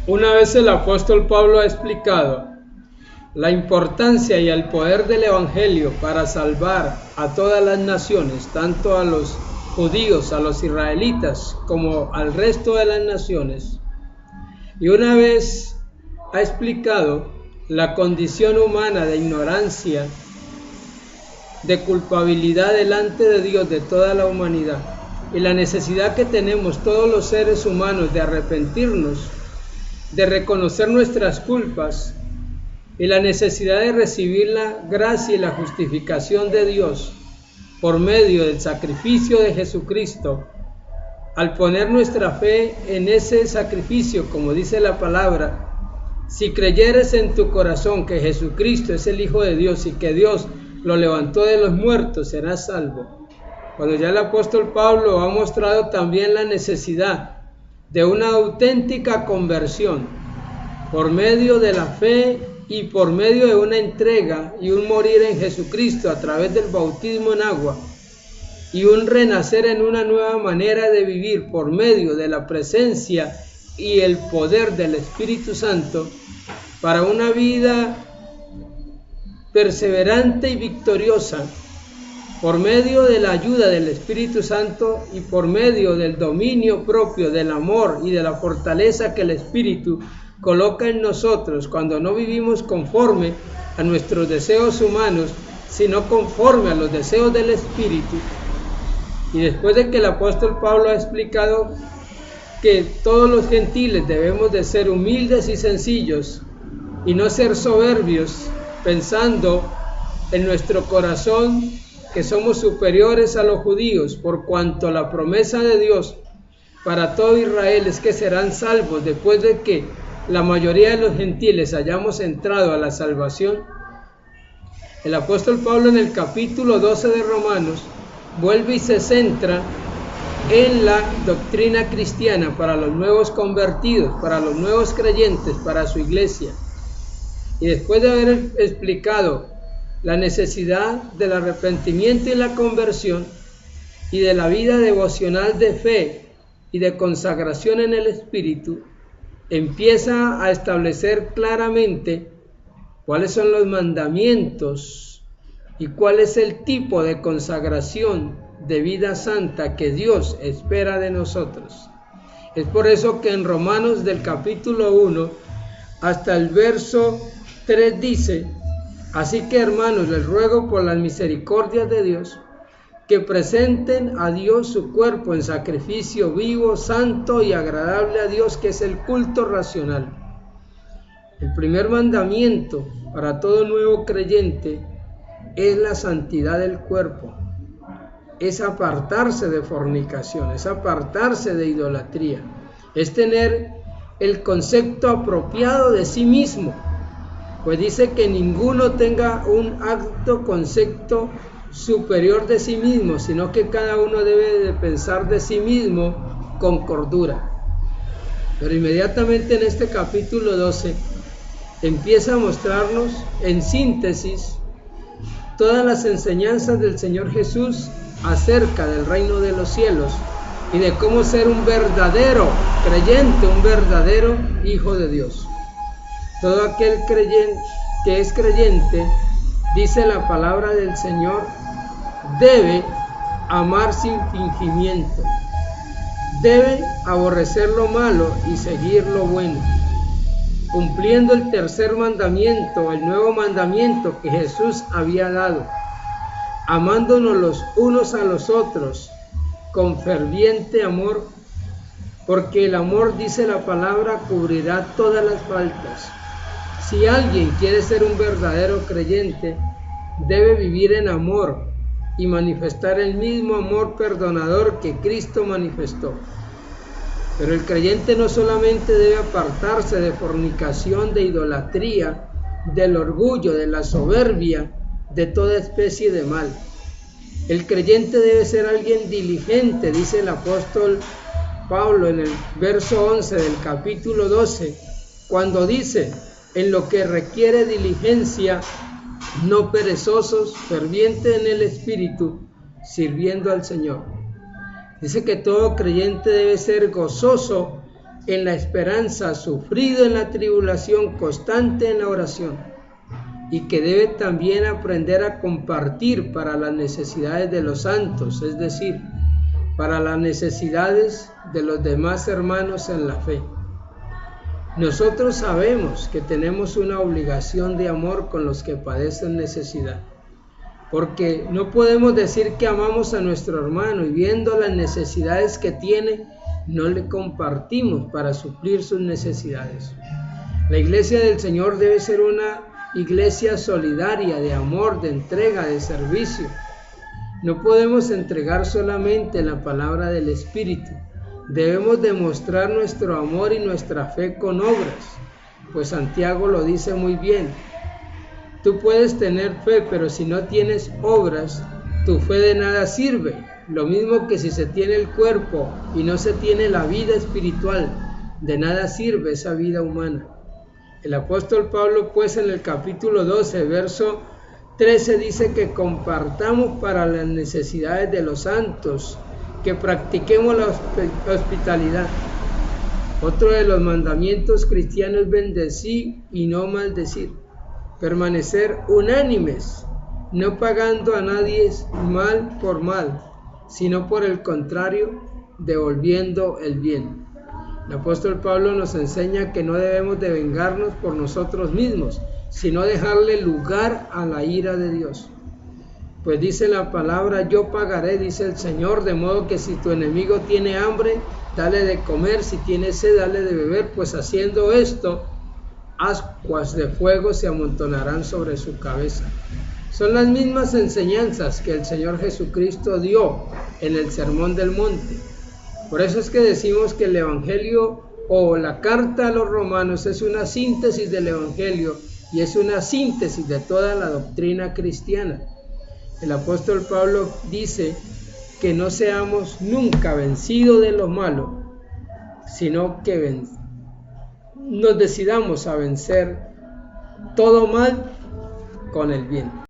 Una vez el apóstol Pablo ha explicado la importancia y el poder del Evangelio para salvar a todas las naciones, tanto a los judíos, a los israelitas, como al resto de las naciones. Y una vez ha explicado la condición humana de ignorancia, de culpabilidad delante de Dios de toda la humanidad, y la necesidad que tenemos todos los seres humanos de arrepentirnos, de reconocer nuestras culpas, y la necesidad de recibir la gracia y la justificación de Dios por medio del sacrificio de Jesucristo. Al poner nuestra fe en ese sacrificio, como dice la palabra, si creyeres en tu corazón que Jesucristo es el Hijo de Dios y que Dios lo levantó de los muertos, serás salvo. Cuando ya el apóstol Pablo ha mostrado también la necesidad de una auténtica conversión por medio de la fe y por medio de una entrega y un morir en Jesucristo a través del bautismo en agua y un renacer en una nueva manera de vivir por medio de la presencia y el poder del Espíritu Santo para una vida perseverante y victoriosa por medio de la ayuda del Espíritu Santo y por medio del dominio propio, del amor y de la fortaleza que el Espíritu coloca en nosotros cuando no vivimos conforme a nuestros deseos humanos, sino conforme a los deseos del Espíritu. Y después de que el apóstol Pablo ha explicado que todos los gentiles debemos de ser humildes y sencillos y no ser soberbios, pensando en nuestro corazón que somos superiores a los judíos, por cuanto la promesa de Dios para todo Israel es que serán salvos después de que la mayoría de los gentiles hayamos entrado a la salvación. El apóstol Pablo en el capítulo 12 de Romanos vuelve y se centra en la doctrina cristiana para los nuevos convertidos, para los nuevos creyentes, para su iglesia. Y después de haber explicado la necesidad del arrepentimiento y la conversión y de la vida devocional de fe y de consagración en el Espíritu, empieza a establecer claramente cuáles son los mandamientos y cuál es el tipo de consagración de vida santa que Dios espera de nosotros. Es por eso que en Romanos del capítulo 1 hasta el verso 3 dice: así que, hermanos, les ruego por las misericordias de Dios que presenten a Dios su cuerpo en sacrificio vivo, santo y agradable a Dios, que es el culto racional. El primer mandamiento para todo nuevo creyente es la santidad del cuerpo, es apartarse de fornicación, es apartarse de idolatría, es tener el concepto apropiado de sí mismo, pues dice que ninguno tenga un alto concepto superior de sí mismo, sino que cada uno debe de pensar de sí mismo con cordura. Pero inmediatamente en este capítulo 12 empieza a mostrarnos en síntesis todas las enseñanzas del Señor Jesús acerca del reino de los cielos y de cómo ser un verdadero creyente, un verdadero hijo de Dios. Todo aquel creyente que es creyente, dice la palabra del Señor, debe amar sin fingimiento, debe aborrecer lo malo y seguir lo bueno, cumpliendo el tercer mandamiento, el nuevo mandamiento que Jesús había dado, amándonos los unos a los otros con ferviente amor, porque el amor, dice la palabra, cubrirá todas las faltas. Si alguien quiere ser un verdadero creyente, debe vivir en amor y manifestar el mismo amor perdonador que Cristo manifestó. Pero el creyente no solamente debe apartarse de fornicación, de idolatría, del orgullo, de la soberbia, de toda especie de mal. El creyente debe ser alguien diligente, dice el apóstol Pablo en el verso 11 del capítulo 12, cuando dice: en lo que requiere diligencia, no perezosos, ferviente en el Espíritu, sirviendo al Señor. Dice que todo creyente debe ser gozoso en la esperanza, sufrido en la tribulación, constante en la oración, y que debe también aprender a compartir para las necesidades de los santos, es decir, para las necesidades de los demás hermanos en la fe. Nosotros sabemos que tenemos una obligación de amor con los que padecen necesidad, porque no podemos decir que amamos a nuestro hermano y viendo las necesidades que tiene, no le compartimos para suplir sus necesidades. La iglesia del Señor debe ser una iglesia solidaria, de amor, de entrega, de servicio. No podemos entregar solamente la palabra del Espíritu. Debemos demostrar nuestro amor y nuestra fe con obras, pues Santiago lo dice muy bien. Tú puedes tener fe, pero si no tienes obras, tu fe de nada sirve. Lo mismo que si se tiene el cuerpo y no se tiene la vida espiritual, de nada sirve esa vida humana. El apóstol Pablo, pues, en el capítulo 12, verso 13, dice que compartamos para las necesidades de los santos, que practiquemos la hospitalidad. Otro de los mandamientos cristianos es bendecir y no maldecir, permanecer unánimes, no pagando a nadie mal por mal, sino por el contrario, devolviendo el bien. El apóstol Pablo nos enseña que no debemos de vengarnos por nosotros mismos, sino dejarle lugar a la ira de Dios. Pues dice la palabra, yo pagaré, dice el Señor, de modo que si tu enemigo tiene hambre, dale de comer, si tiene sed, dale de beber, pues haciendo esto, ascuas de fuego se amontonarán sobre su cabeza. Son las mismas enseñanzas que el Señor Jesucristo dio en el Sermón del Monte. Por eso es que decimos que el Evangelio o la carta a los romanos es una síntesis del Evangelio y es una síntesis de toda la doctrina cristiana. El apóstol Pablo dice que no seamos nunca vencidos de lo malo, sino que nos decidamos a vencer todo mal con el bien.